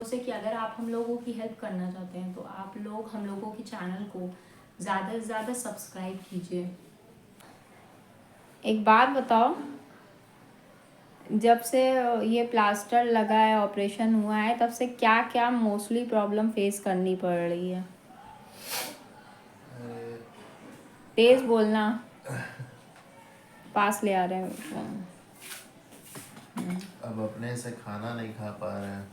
से कि अगर आप हम लोगों की हेल्प करना चाहते हैं तो आप लोग हम लोगों के चैनल को ज़्यादा से ज़्यादा सब्सक्राइब कीजिए। एक बात बताओ, जब से ये प्लास्टर लगा है, ऑपरेशन हुआ है, तब से क्या क्या मोस्टली प्रॉब्लम फेस करनी पड़ रही है? तेज बोलना, पास ले आ रहे हैं। अब अपने से खाना नहीं खा पा रहे हैं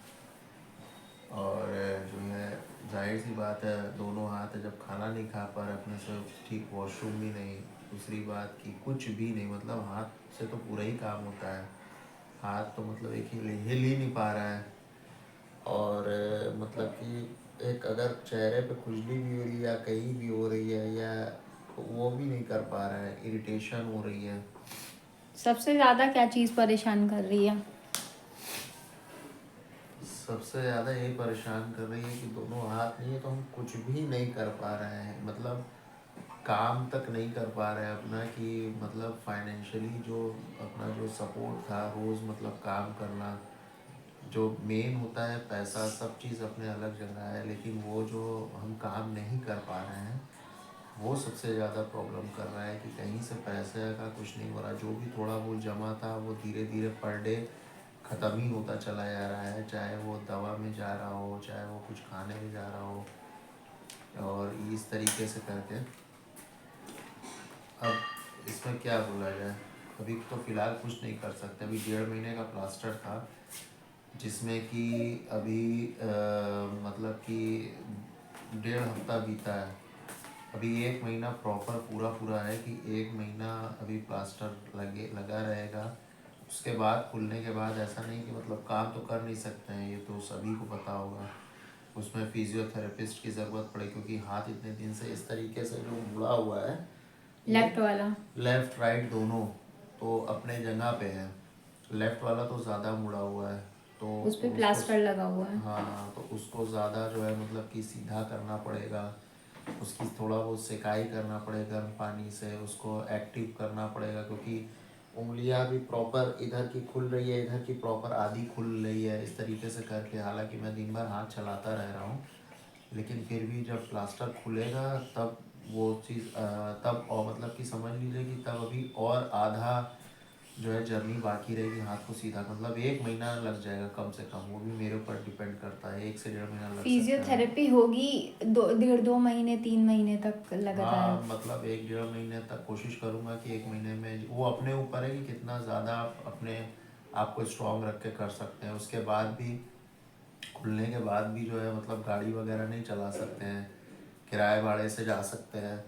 और जो है जाहिर सी बात है, दोनों हाथ है, जब खाना नहीं खा पा रहे अपने से, ठीक वॉशरूम भी नहीं, दूसरी बात कि कुछ भी नहीं, मतलब हाथ से तो पूरा ही काम होता है, हाथ तो मतलब एक हिल ही नहीं पा रहा है। और मतलब कि एक अगर चेहरे पे खुजली भी हो रही है या कहीं भी हो रही है या वो भी नहीं कर पा रहा है, इरिटेशन हो रही है। सबसे ज़्यादा क्या चीज़ परेशान कर रही है? सबसे ज़्यादा ये परेशान कर रही है कि दोनों हाथ नहीं है तो हम कुछ भी नहीं कर पा रहे हैं, मतलब काम तक नहीं कर पा रहे हैं अपना, कि मतलब फाइनेंशियली जो अपना जो सपोर्ट था रोज़, मतलब काम करना जो मेन होता है, पैसा सब चीज़ अपने अलग जगह है, लेकिन वो जो हम काम नहीं कर पा रहे हैं वो सबसे ज़्यादा प्रॉब्लम कर रहा है कि कहीं से पैसे का कुछ नहीं हो रहा। जो भी थोड़ा बहुत जमा था वो धीरे धीरे पर डे ख़त्म ही होता चला जा रहा है, चाहे वो दवा में जा रहा हो, चाहे वो कुछ खाने में जा रहा हो, और इस तरीके से करके अब इसमें क्या बोला जाए। अभी तो फ़िलहाल कुछ नहीं कर सकते। अभी 1.5 महीने का प्लास्टर था, जिसमें कि अभी मतलब कि 1.5 हफ्ता बीता है। अभी 1 महीना प्रॉपर पूरा पूरा है कि 1 महीना अभी प्लास्टर लगा रहेगा। उसके बाद खुलने के बाद ऐसा नहीं कि मतलब काम तो कर नहीं सकते हैं, ये तो सभी को पता होगा, उसमें फिजियोथेरेपिस्ट की ज़रूरत पड़े, क्योंकि हाथ इतने दिन से इस तरीके से जो मुड़ा हुआ है, ये लेफ्ट वाला? लेफ़्ट राइट दोनों तो अपने जगह पे है, लेफ़्ट वाला तो ज़्यादा मुड़ा हुआ है, तो उस पे उसको, प्लास्टर लगा हुआ है। हाँ, तो उसको ज़्यादा जो है मतलब कि सीधा करना पड़ेगा, उसकी थोड़ा बहुत सेकाई करना पड़ेगा गर्म पानी से, उसको एक्टिव करना पड़ेगा, क्योंकि उंगलियां भी प्रॉपर इधर की खुल रही है, इधर की प्रॉपर आधी खुल रही है, इस तरीके से करके। हालांकि मैं दिन भर हाथ चलाता रह रहा हूँ, लेकिन फिर भी जब प्लास्टर खुलेगा तब वो चीज़ तब, और मतलब कि समझ लीजिए कि तब अभी और आधा जो है जर्नी बाकी रहेगी हाथ को सीधा, मतलब 1 महीना लग जाएगा कम से कम, वो भी मेरे ऊपर डिपेंड करता है, 1 से 1.5 महीना लग सकता है। फिजियोथेरेपी होगी 2.5 महीने 3 महीने तक लगातार? हाँ, मतलब 1 डेढ़ महीने तक कोशिश करूँगा कि 1 महीने में, वो अपने ऊपर है कि कितना ज़्यादा आप अपने आप को स्ट्रॉन्ग रख के कर सकते हैं। उसके बाद भी, खुलने के बाद भी जो है मतलब गाड़ी वगैरह नहीं चला सकते हैं, किराए भाड़े से जा सकते हैं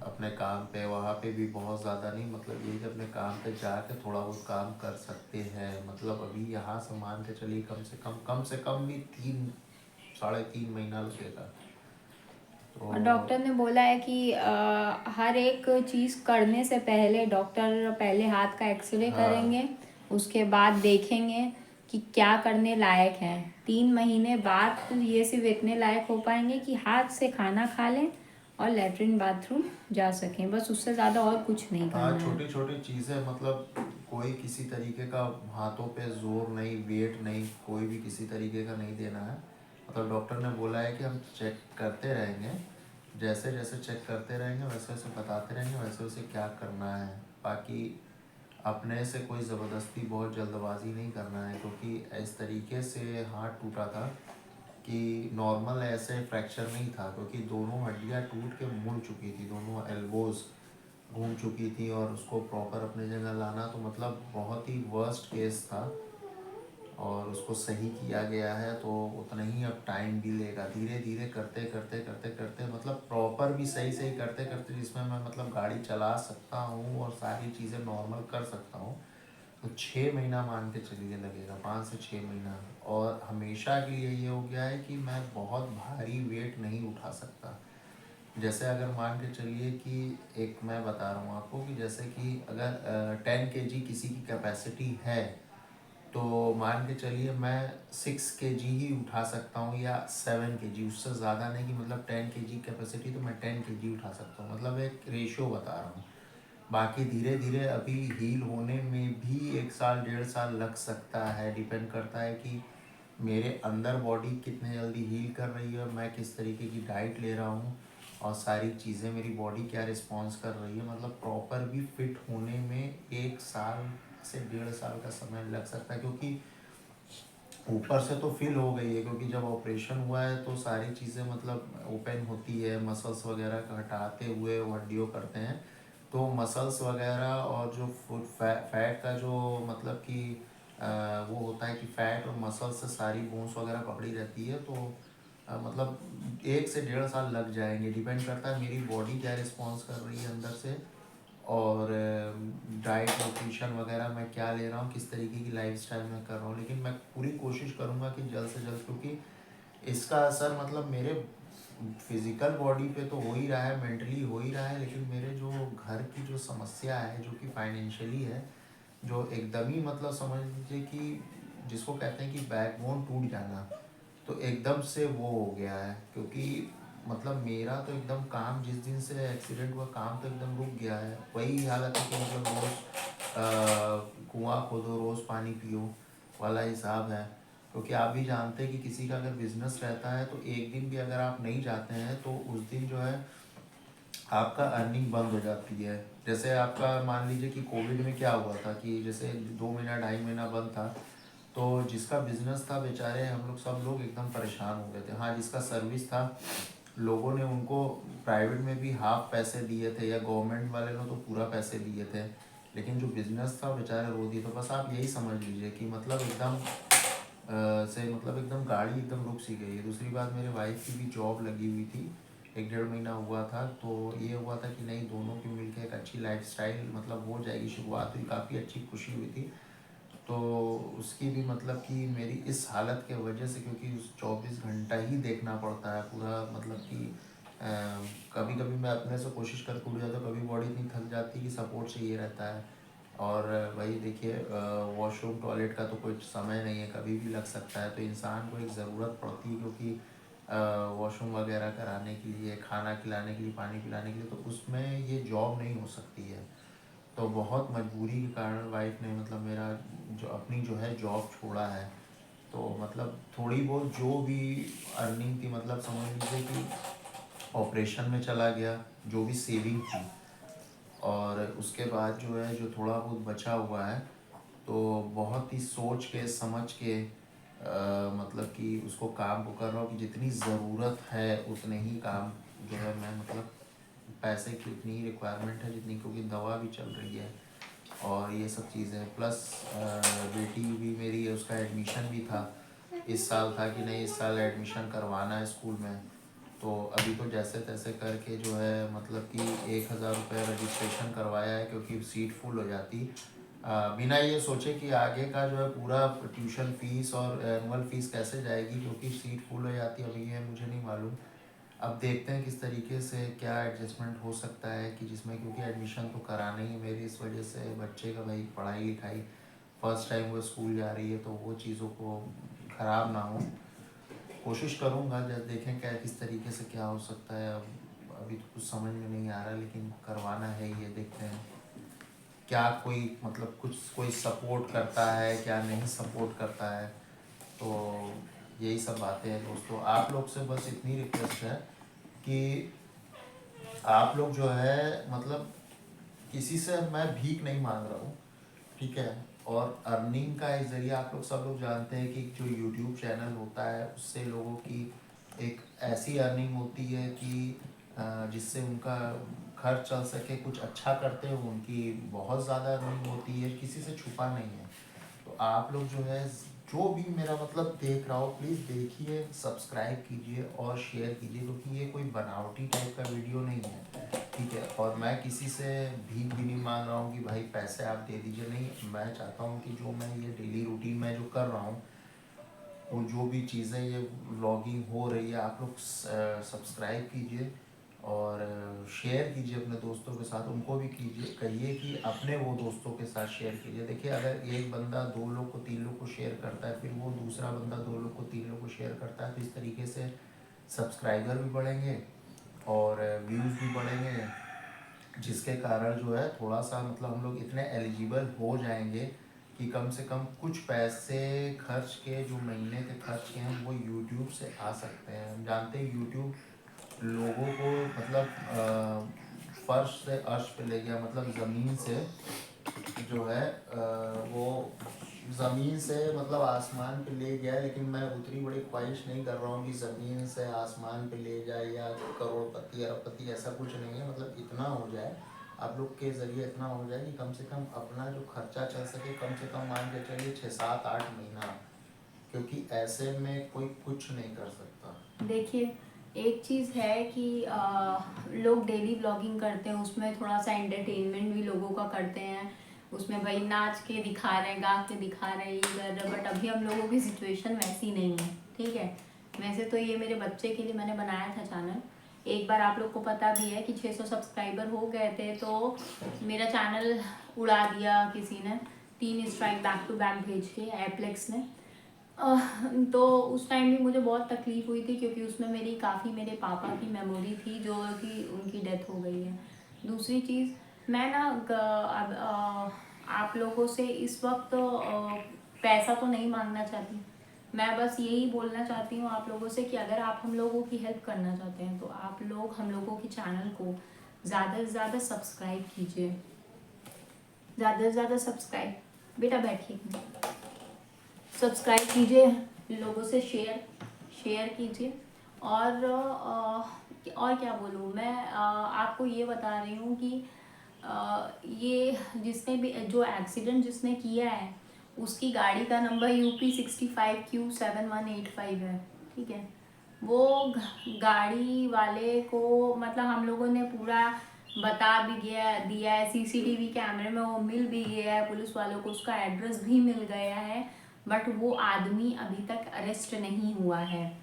अपने काम पे, वहाँ पे भी बहुत ज़्यादा नहीं, मतलब ये कि अपने काम पे जाके थोड़ा बहुत काम कर सकते हैं। मतलब अभी यहाँ से मान के चलिए कम से कम भी 3 साढ़े 3 महीना लगेगा। और तो डॉक्टर ने बोला है कि हर एक चीज़ करने से पहले डॉक्टर पहले हाथ का एक्सरे हाँ, करेंगे, उसके बाद देखेंगे कि क्या करने लायक है। 3 महीने बाद तो ये सिर्फ इतने लायक हो पाएंगे कि हाथ से खाना खा लें और लेटरिन बाथरूम जा सकें, बस उससे ज़्यादा और कुछ नहीं हाँ, करना है। छोटी छोटी चीज़ें, मतलब कोई किसी तरीके का हाथों पे जोर नहीं, वेट नहीं, कोई भी किसी तरीके का नहीं देना है। मतलब डॉक्टर ने बोला है कि हम चेक करते रहेंगे, जैसे जैसे चेक करते रहेंगे वैसे वैसे बताते रहेंगे, वैसे वैसे क्या करना है। बाकी अपने से कोई ज़बरदस्ती बहुत जल्दबाजी नहीं करना है, क्योंकि इस तरीके से हाथ टूटा था कि नॉर्मल ऐसे फ्रैक्चर नहीं था, क्योंकि दोनों हड्डियाँ टूट के मुड़ चुकी थी, दोनों एल्बोज़ घूम चुकी थी, और उसको प्रॉपर अपने जगह लाना तो मतलब बहुत ही वर्स्ट केस था, और उसको सही किया गया है तो उतना ही अब टाइम भी लेगा। धीरे धीरे करते करते करते करते, मतलब प्रॉपर भी सही सही करते करते, जिसमें मैं मतलब गाड़ी चला सकता हूँ और सारी चीज़ें नॉर्मल कर सकता हूँ, तो 6 महीना मान के चलिए लगेगा, 5 से 6 महीना। और हमेशा के लिए ये हो गया है कि मैं बहुत भारी वेट नहीं उठा सकता। जैसे अगर मान के चलिए कि, एक मैं बता रहा हूँ आपको कि जैसे कि अगर 10 kg किसी की कैपेसिटी है, तो मान के चलिए मैं 6 kg ही उठा सकता हूँ या 7 kg, उससे ज़्यादा नहीं, कि मतलब 10 kg कैपेसिटी तो मैं 10 kg उठा सकता हूँ, मतलब एक रेशियो बता रहा हूँ। बाकी धीरे धीरे अभी हील होने में भी 1 साल 1.5 साल लग सकता है, डिपेंड करता है कि मेरे अंदर बॉडी कितने जल्दी हील कर रही है, मैं किस तरीके की डाइट ले रहा हूँ और सारी चीज़ें मेरी बॉडी क्या रिस्पॉन्स कर रही है। मतलब प्रॉपर भी फिट होने में 1 साल से 1.5 साल का समय लग सकता है, क्योंकि ऊपर से तो फील हो गई है, क्योंकि जब ऑपरेशन हुआ है तो सारी चीज़ें मतलब ओपन होती है, मसल्स वगैरह का हटाते हुए वो हड्डियों करते हैं, तो मसल्स वगैरह और जो फैट का जो मतलब कि वो होता है कि फैट और मसल्स से सारी बोन्स वगैरह पकड़ी रहती है, तो मतलब 1 से 1.5 साल लग जाएंगे। डिपेंड करता है मेरी बॉडी क्या रिस्पॉन्स कर रही है अंदर से, और डाइट न्यूट्रिशन वगैरह मैं क्या ले रहा हूँ, किस तरीके की लाइफस्टाइल मैं कर रहा हूँ। लेकिन मैं पूरी कोशिश करूँगा कि जल्द से जल्द, क्योंकि इसका असर मतलब मेरे फिजिकल बॉडी पे तो हो ही रहा है, मेंटली हो ही रहा है, लेकिन मेरे जो घर की जो समस्या है, जो कि फाइनेंशियली है, जो एकदम ही मतलब समझ लीजिए कि जिसको कहते हैं कि बैकबोन टूट जाना, तो एकदम से वो हो गया है। क्योंकि मतलब मेरा तो एकदम काम, जिस दिन से एक्सीडेंट हुआ काम तो एकदम रुक गया है। वही हालत है कि मतलब रोज़ कुआं खोदो रोज़ पानी पियो वाला हिसाब है। क्योंकि आप भी जानते हैं कि किसी का अगर बिजनेस रहता है तो एक दिन भी अगर आप नहीं जाते हैं तो उस दिन जो है आपका अर्निंग बंद हो जाती है। जैसे आपका मान लीजिए कि कोविड में क्या हुआ था कि जैसे 2 महीना 2.5 महीना बंद था, तो जिसका बिजनेस था बेचारे हम लोग सब लोग एकदम परेशान हो गए थे। हाँ, जिसका सर्विस था लोगों ने उनको प्राइवेट में भी हाफ पैसे दिए थे, या गवर्नमेंट वाले ने तो पूरा पैसे दिए थे, लेकिन जो बिजनेस था बेचारे रो दिए। तो बस आप यही समझ लीजिए कि मतलब एकदम से मतलब एकदम गाड़ी एकदम रुक सी गई है। दूसरी बात, मेरे वाइफ की भी जॉब लगी हुई थी, 1 डेढ़ महीना हुआ था, तो ये हुआ था कि नहीं दोनों की मिलकर एक अच्छी लाइफस्टाइल मतलब हो जाएगी। शुरुआत हुई, काफ़ी अच्छी खुशी हुई थी, तो उसकी भी मतलब कि मेरी इस हालत के वजह से, क्योंकि उस 24 घंटा ही देखना पड़ता है पूरा, मतलब कि कभी कभी मैं अपने से कोशिश करके उठ जाता हूँ, कभी बॉडी इतनी थक जाती है कि सपोर्ट चाहिए रहता है। और वही देखिए, वॉशरूम टॉयलेट का तो कोई समय नहीं है, कभी भी लग सकता है, तो इंसान को एक ज़रूरत पड़ती है, क्योंकि वॉशरूम वगैरह कराने के लिए, खाना खिलाने के लिए, पानी पिलाने के लिए, तो उसमें ये जॉब नहीं हो सकती है। तो बहुत मजबूरी के कारण वाइफ ने मतलब मेरा जो अपनी जो है जॉब छोड़ा है। तो मतलब थोड़ी बहुत जो भी अर्निंग थी, मतलब समझ लीजिए कि ऑपरेशन में चला गया जो भी सेविंग थी, और उसके बाद जो है जो थोड़ा बहुत बचा हुआ है, तो बहुत ही सोच के समझ के मतलब कि उसको काम को कर रहा हूँ कि जितनी ज़रूरत है उतने ही काम जो है मैं मतलब पैसे की उतनी ही रिक्वायरमेंट है जितनी, क्योंकि दवा भी चल रही है और ये सब चीज़ें, प्लस बेटी भी मेरी है, उसका एडमिशन भी था। इस साल था कि नहीं इस साल एडमिशन करवाना है स्कूल में, तो अभी तो जैसे तैसे करके जो है मतलब कि 1,000 रुपये रजिस्ट्रेशन करवाया है, क्योंकि सीट फुल हो जाती बिना ये सोचे कि आगे का जो है पूरा ट्यूशन फीस और एनुअल फीस कैसे जाएगी, क्योंकि सीट फुल हो जाती है। अभी ये मुझे नहीं मालूम, अब देखते हैं किस तरीके से क्या एडजस्टमेंट हो सकता है कि जिसमें, क्योंकि एडमिशन तो कराना ही है मेरी, इस वजह से बच्चे का भाई पढ़ाई लिखाई, फर्स्ट टाइम वो स्कूल जा रही है, तो वो चीज़ों को ख़राब ना हो। कोशिश करूँगा, जब देखें क्या किस तरीके से क्या हो सकता है। अब अभी तो कुछ समझ में नहीं आ रहा, लेकिन करवाना है, ये देखते हैं क्या कोई मतलब कुछ कोई सपोर्ट करता है क्या नहीं सपोर्ट करता है। तो यही सब बातें हैं दोस्तों। आप लोग से बस इतनी रिक्वेस्ट है कि आप लोग जो है मतलब किसी से मैं भीख नहीं मांग रहा हूँ, ठीक है। और अर्निंग का एक ज़रिया आप लोग सब लोग जानते हैं कि जो यूट्यूब चैनल होता है उससे लोगों की एक ऐसी अर्निंग होती है कि जिससे उनका खर्च चल सके, कुछ अच्छा करते हो उनकी बहुत ज़्यादा अर्निंग होती है, किसी से छुपा नहीं है। तो आप लोग जो है जो भी मेरा मतलब देख रहा हो, प्लीज़ देखिए, सब्सक्राइब कीजिए और शेयर कीजिए, क्योंकि ये कोई बनावटी टाइप का वीडियो नहीं है, ठीक है। और मैं किसी से भीख भी नहीं मांग रहा हूँ कि भाई पैसे आप दे दीजिए, नहीं। मैं चाहता हूँ कि जो मैं ये डेली रूटीन में जो कर रहा हूँ, वो जो भी चीज़ें ये व्लॉगिंग हो रही है, आप लोग सब्सक्राइब कीजिए और शेयर कीजिए अपने दोस्तों के साथ, उनको भी कीजिए, कहिए कि अपने वो दोस्तों के साथ शेयर कीजिए। देखिए, अगर एक बंदा 2 लोग को 3 लोग को शेयर करता है, फिर वो दूसरा बंदा 2 लोग को 3 लोग को शेयर करता है, तो इस तरीके से सब्सक्राइबर भी बढ़ेंगे और व्यूज़ भी बढ़ेंगे, जिसके कारण जो है थोड़ा सा मतलब हम लोग इतने एलिजिबल हो जाएंगे कि कम से कम कुछ पैसे खर्च के, जो महीने के खर्च के हैं वो यूट्यूब से आ सकते हैं। हम जानते हैं यूट्यूब लोगों को मतलब फर्श से अर्श पे ले गया, मतलब ज़मीन से जो है वो ज़मीन से मतलब आसमान पे ले गया। लेकिन मैं उतनी बड़ी ख्वाहिश नहीं कर रहा हूँ कि ज़मीन से आसमान पे ले जाए या करोड़पति अरबपति, ऐसा कुछ नहीं है। मतलब इतना हो जाए आप लोग के ज़रिए, इतना हो जाए कि कम से कम अपना जो खर्चा चल सके, कम से कम मान के चलिए 6-7-8 महीना, क्योंकि ऐसे में कोई कुछ नहीं कर सकता। देखिए, एक चीज़ है कि लोग डेली व्लॉगिंग करते हैं, उसमें थोड़ा सा एंटरटेनमेंट भी लोगों का करते हैं, उसमें भाई नाच के दिखा रहे हैं, गा के दिखा रहे हैं, ये कर रहे हैं। बट अभी हम लोगों की सिचुएशन वैसी नहीं है, ठीक है। वैसे तो ये मेरे बच्चे के लिए मैंने बनाया था चैनल। एक बार आप लोग को पता भी है कि 600 सब्सक्राइबर हो गए थे, तो मेरा चैनल उड़ा दिया किसी ने, 3 स्ट्राइक बैक टू बैक भेज के एप्लेक्स ने। तो उस टाइम भी मुझे बहुत तकलीफ़ हुई थी, क्योंकि उसमें मेरी काफ़ी मेरे पापा की मेमोरी थी, जो कि उनकी डेथ हो गई है। दूसरी चीज़, मैं ना अब आप लोगों से इस वक्त पैसा तो नहीं मांगना चाहती। मैं बस यही बोलना चाहती हूँ आप लोगों से कि अगर आप हम लोगों की हेल्प करना चाहते हैं तो आप लोग हम लोगों के चैनल को ज़्यादा से ज़्यादा सब्सक्राइब कीजिए, ज़्यादा से ज़्यादा सब्सक्राइब, बेटा बैठिए, सब्सक्राइब कीजिए, लोगों से शेयर कीजिए। और क्या बोलूँ मैं, आपको ये बता रही हूँ कि ये जिसने भी जो एक्सीडेंट जिसने किया है, उसकी गाड़ी का नंबर UP 65Q7185 है, ठीक है। वो गाड़ी वाले को मतलब हम लोगों ने पूरा बता भी दिया है, CCTV कैमरे में वो मिल भी गया है, पुलिस वालों को उसका एड्रेस भी मिल गया है। बट वो आदमी अभी तक अरेस्ट नहीं हुआ है।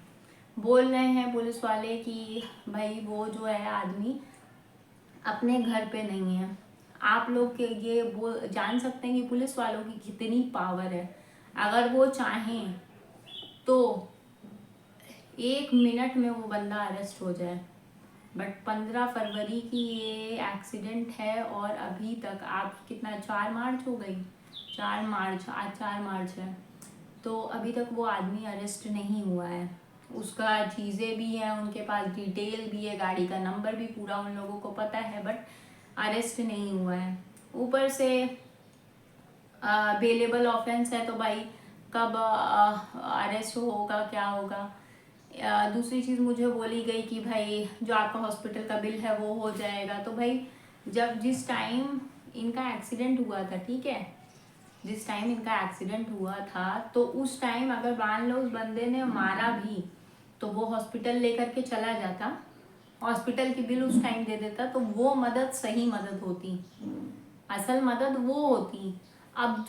बोल रहे हैं पुलिस वाले कि भाई वो जो है आदमी अपने घर पे नहीं है। आप लोग के ये वो जान सकते हैं कि पुलिस वालों की कितनी पावर है। अगर वो चाहें तो 1 मिनट में वो बंदा अरेस्ट हो जाए। बट 15 फरवरी की ये एक्सीडेंट है और अभी तक आप कितना 4 मार्च हो गई, 4 मार्च, आज 4 मार्च है, तो अभी तक वो आदमी अरेस्ट नहीं हुआ है। उसका चीज़ें भी हैं उनके पास, डिटेल भी है, गाड़ी का नंबर भी पूरा उन लोगों को पता है, बट अरेस्ट नहीं हुआ है। ऊपर से बेलेबल ऑफेंस है, तो भाई कब अरेस्ट होगा, क्या होगा। दूसरी चीज़ मुझे बोली गई कि भाई जो आपका हॉस्पिटल का बिल है वो हो जाएगा। तो भाई जिस टाइम इनका एक्सीडेंट हुआ था, ठीक है, जिस टाइम इनका एक्सीडेंट हुआ था, तो उस टाइम अगर मान लो उस बंदे ने मारा भी तो वो हॉस्पिटल लेकर के चला जाता, हॉस्पिटल की बिल उस टाइम दे देता, तो वो मदद सही मदद होती, असल मदद वो होती। अब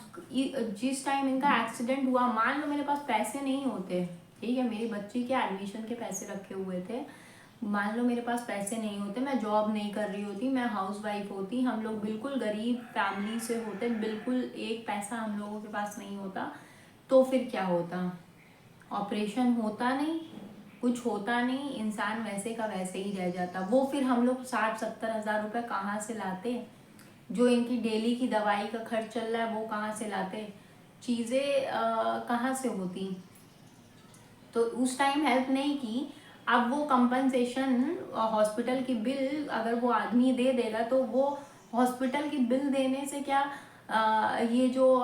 जिस टाइम इनका एक्सीडेंट हुआ, मान लो मेरे पास पैसे नहीं होते, ठीक है, मेरी बच्ची के एडमिशन के पैसे रखे हुए थे, मान लो मेरे पास पैसे नहीं होते, मैं जॉब नहीं कर रही होती, मैं हाउस वाइफ होती, हम लोग बिल्कुल गरीब फैमिली से होते, बिल्कुल एक पैसा हम लोगों के पास नहीं होता, तो फिर क्या होता, ऑपरेशन होता नहीं, कुछ होता नहीं, इंसान वैसे का वैसे ही रह जाता। वो फिर हम लोग 60-70 हज़ार रुपये कहाँ से लाते, जो इनकी डेली की दवाई का खर्च चल रहा है वो कहाँ से लाते, चीज़ें कहाँ से होती। तो उस टाइम हेल्प नहीं की। अब वो कंपनसेशन हॉस्पिटल की बिल अगर वो आदमी दे देगा, तो वो हॉस्पिटल की बिल देने से क्या ये जो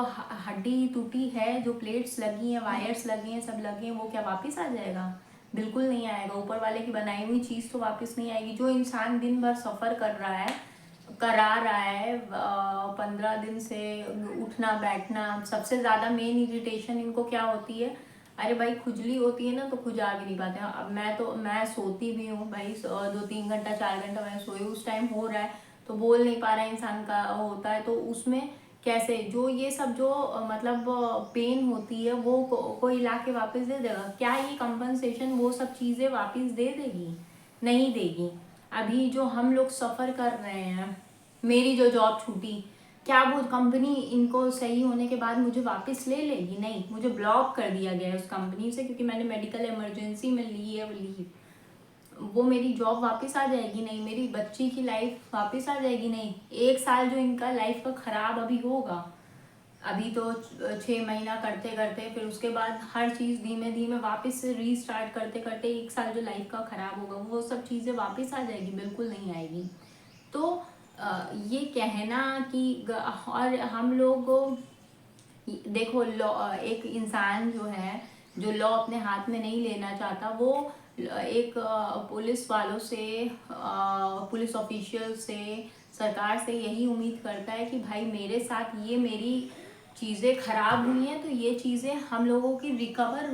हड्डी टूटी है, जो प्लेट्स लगी हैं, वायर्स लगी हैं, सब लगे हैं, वो क्या वापस आ जाएगा? बिल्कुल नहीं आएगा। ऊपर वाले की बनाई हुई चीज़ तो वापस नहीं आएगी। जो इंसान दिन भर सफ़र करा रहा है 15 दिन से, उठना बैठना, सबसे ज़्यादा मेन इरिटेशन इनको क्या होती है, अरे भाई खुजली होती है ना, तो खुजा भी नहीं पाते। अब मैं सोती भी हूँ भाई, 2-3 घंटा 4 घंटा मैं सोई, उस टाइम हो रहा है तो बोल नहीं पा रहा है, इंसान का होता है, तो उसमें कैसे जो ये सब जो मतलब पेन होती है वो कोई ला के वापस दे देगा क्या? ये कंपनसेशन वो सब चीज़ें वापस दे देगी? नहीं देगी। अभी जो हम लोग सफ़र कर रहे हैं, मेरी जो जॉब छूटी, क्या वो कंपनी इनको सही होने के बाद मुझे वापस ले लेगी? नहीं, मुझे ब्लॉक कर दिया गया है उस कंपनी से, क्योंकि मैंने मेडिकल इमरजेंसी में ली है वो लीव। वो मेरी जॉब वापस आ जाएगी? नहीं। मेरी बच्ची की लाइफ वापस आ जाएगी? नहीं। 1 साल जो इनका लाइफ का ख़राब अभी होगा, अभी तो 6 महीना करते करते फिर उसके बाद हर चीज़ धीमे धीमे वापस से रीस्टार्ट करते करते 1 साल जो लाइफ का ख़राब होगा वो सब चीज़ें वापस आ जाएगी, बिल्कुल नहीं आएगी। तो ये कहना कि और हम लोग देखो लॉ, एक इंसान जो है जो लॉ अपने हाथ में नहीं लेना चाहता वो एक पुलिस वालों से, पुलिस ऑफिशियल से, सरकार से यही उम्मीद करता है कि भाई मेरे साथ ये मेरी चीज़ें खराब हुई हैं तो ये चीज़ें हम लोगों की रिकवर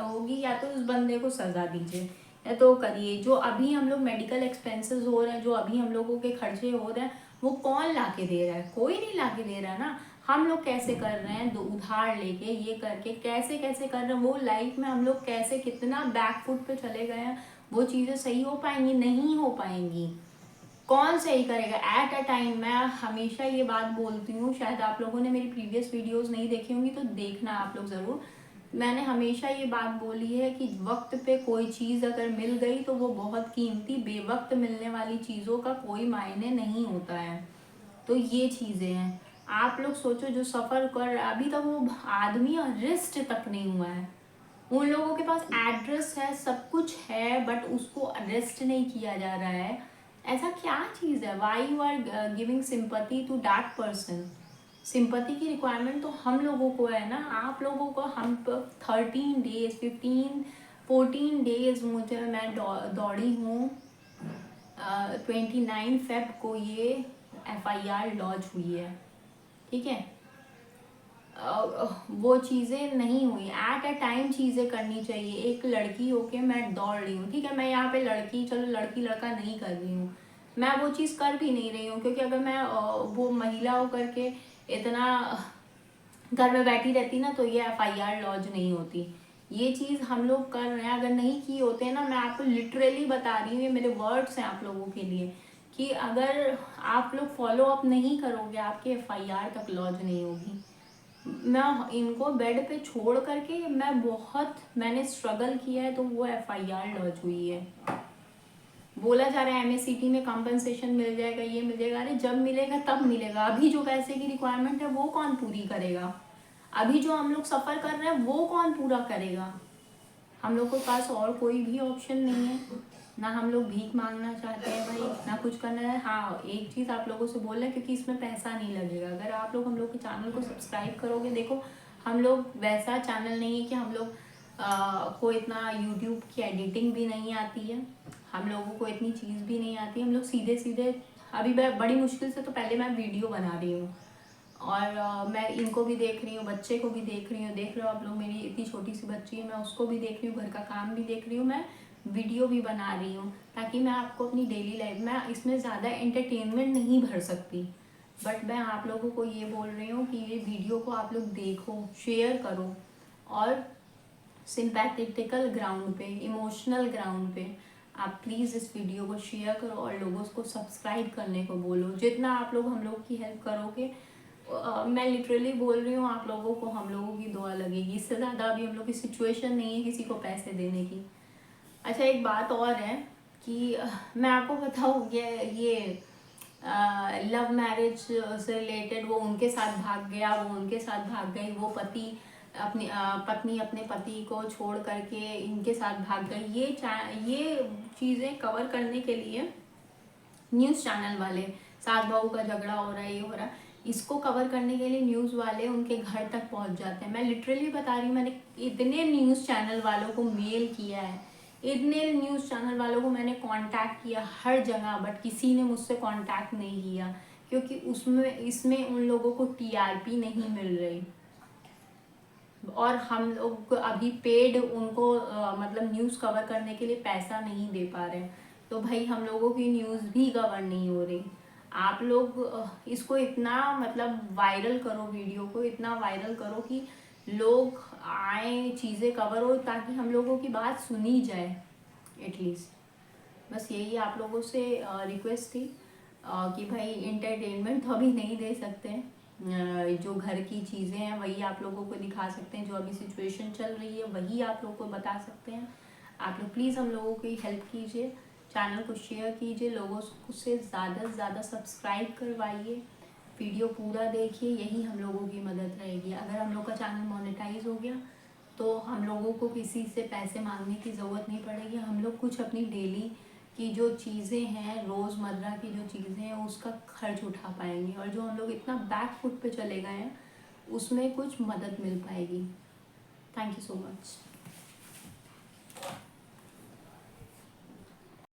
होगी, या तो उस बंदे को सज़ा दीजिए या तो करिए। जो अभी हम लोग मेडिकल एक्सपेंसेस हो रहे हैं, जो अभी हम लोगों के खर्चे हो रहे हैं, वो कौन ला के दे रहा है? कोई नहीं ला के दे रहा ना। हम लोग कैसे कर रहे हैं, उधार लेके ये करके कैसे कैसे कर रहे हैं, वो लाइफ में हम लोग कैसे कितना बैक फुट पे चले गए हैं। वो चीज़ें सही हो पाएंगी? नहीं हो पाएंगी। कौन सही करेगा एट अ टाइम? मैं हमेशा ये बात बोलती हूँ, शायद आप लोगों ने मेरी प्रीवियस वीडियोस नहीं देखी होंगी तो देखना आप लोग ज़रूर। मैंने हमेशा ये बात बोली है कि वक्त पे कोई चीज़ अगर मिल गई तो वो बहुत कीमती, बेवक्त मिलने वाली चीज़ों का कोई मायने नहीं होता है। तो ये चीज़ें हैं। आप लोग सोचो जो सफ़र कर, अभी तक वो आदमी अरेस्ट तक नहीं हुआ है। उन लोगों के पास एड्रेस है, सब कुछ है, बट उसको अरेस्ट नहीं किया जा रहा है। ऐसा क्या चीज़ है? Why you are giving sympathy to that person? Sympathy की रिक्वायरमेंट तो हम लोगों को है ना, आप लोगों को। हम 13 डेज 14 डेज मैं दौड़ी हूँ। 29 फेब को ये FIR लॉन्च हुई है, ठीक है। वो चीज़ें नहीं हुई। एट अ टाइम चीज़ें करनी चाहिए। एक लड़की होके मैं दौड़ रही हूँ, ठीक है, मैं यहाँ पे लड़की, चलो लड़की लड़का नहीं कर रही हूँ, मैं वो चीज़ कर भी नहीं रही हूँ, क्योंकि अगर मैं वो महिला हो करके इतना घर में बैठी रहती ना तो ये FIR लॉन्च नहीं होती। ये चीज़ हम लोग कर रहे हैं, अगर नहीं किए होते ना, मैं आपको लिटरली बता रही हूँ, ये मेरे वर्ड्स हैं आप लोगों के लिए, कि अगर आप लोग फॉलो अप नहीं करोगे आपके FIR तक लॉन्च नहीं होगी। मैं इनको बेड पे छोड़ करके मैंने स्ट्रगल किया है तो वो FIR लॉन्च हुई है। बोला जा रहा है MACT में कंपनसेशन मिल जाएगा, ये मिल जाएगा। अरे जब मिलेगा तब मिलेगा। अभी जो पैसे की रिक्वायरमेंट है वो कौन पूरी करेगा? अभी जो हम लोग सफ़र कर रहे हैं वो कौन पूरा करेगा? हम लोग के पास और कोई भी ऑप्शन नहीं है ना। हम लोग भीख मांगना चाहते हैं भाई, ना कुछ करना है। हाँ, एक चीज़ आप लोगों से बोल रहे हैं, क्योंकि इसमें पैसा नहीं लगेगा। अगर आप लोग हम लोग के चैनल को सब्सक्राइब करोगे, देखो हम लोग वैसा चैनल नहीं है कि हम लोग को इतना यूट्यूब की एडिटिंग भी नहीं आती है, हम लोगों को इतनी चीज़ भी नहीं आती है। हम लोग सीधे सीधे, अभी मैं बड़ी मुश्किल से तो पहले मैं वीडियो बना रही हूँ, और मैं इनको भी देख रही हूँ, बच्चे को भी देख रही हूँ। देख रहे हो आप लोग, मेरी इतनी छोटी सी बच्ची है, मैं उसको भी देख रही हूँ, घर का काम भी देख रही हूँ, मैं वीडियो भी बना रही हूँ, ताकि मैं आपको अपनी डेली लाइफ में इसमें ज़्यादा एंटरटेनमेंट नहीं भर सकती। बट मैं आप लोगों को ये बोल रही हूँ कि ये वीडियो को आप लोग देखो, शेयर करो, और सिंपैथेटिकल ग्राउंड पे, इमोशनल ग्राउंड पे आप प्लीज़ इस वीडियो को शेयर करो और लोगों को सब्सक्राइब करने को बोलो। जितना आप लोग हम लोग की हेल्प करोगे, मैं लिटरली बोल रही हूँ, आप लोगों को हम लोगों की दुआ लगेगी। इससे ज़्यादा अभी हम लोग की सिचुएशन नहीं है किसी को पैसे देने की। अच्छा, एक बात और है कि मैं आपको बताऊँ, ये लव मैरिज से रिलेटेड, वो उनके साथ भाग गया, वो उनके साथ भाग गई, वो पति अपनी पत्नी अपने पति को छोड़ करके इनके साथ भाग गई। ये चीज़ें कवर करने के लिए न्यूज़ चैनल वाले, सास बहू का झगड़ा हो रहा है, ये हो रहा है, इसको कवर करने के लिए न्यूज़ वाले उनके घर तक पहुंच जाते हैं। मैं लिटरली बता रही हूँ, मैंने इतने न्यूज़ चैनल वालों को मेल किया है, इतने न्यूज़ चैनल वालों को मैंने कांटेक्ट किया हर जगह, बट किसी ने मुझसे कांटेक्ट नहीं किया, क्योंकि इसमें उन लोगों को TRP नहीं मिल रही, और हम लोग अभी पेड उनको मतलब न्यूज़ कवर करने के लिए पैसा नहीं दे पा रहे हैं। तो भाई हम लोगों की न्यूज़ भी कवर नहीं हो रही। आप लोग इसको इतना मतलब वायरल करो, वीडियो को इतना वायरल करो कि लोग आए, चीज़ें कवर हो, ताकि हम लोगों की बात सुनी जाए एटलीस्ट। बस यही आप लोगों से रिक्वेस्ट थी कि भाई एंटरटेनमेंट तो अभी नहीं दे सकते हैं, जो घर की चीज़ें हैं वही आप लोगों को दिखा सकते हैं, जो अभी सिचुएशन चल रही है वही आप लोगों को बता सकते हैं। आप लोग प्लीज़ हम लोगों की हेल्प कीजिए, चैनल को शेयर कीजिए, लोगों से ज़्यादा से ज़्यादा सब्सक्राइब करवाइए, वीडियो पूरा देखिए, यही हम लोगों की मदद रहेगी। अगर हम लोग का चैनल मोनेटाइज हो गया तो हम लोगों को किसी से पैसे मांगने की ज़रूरत नहीं पड़ेगी। हम लोग कुछ अपनी डेली की जो चीज़ें हैं, रोज़मर्रा की जो चीज़ें हैं, उसका खर्च उठा पाएंगे। और जो हम लोग इतना बैक फुट पे चले गए हैं, उसमें कुछ मदद मिल पाएगी। Thank you so much.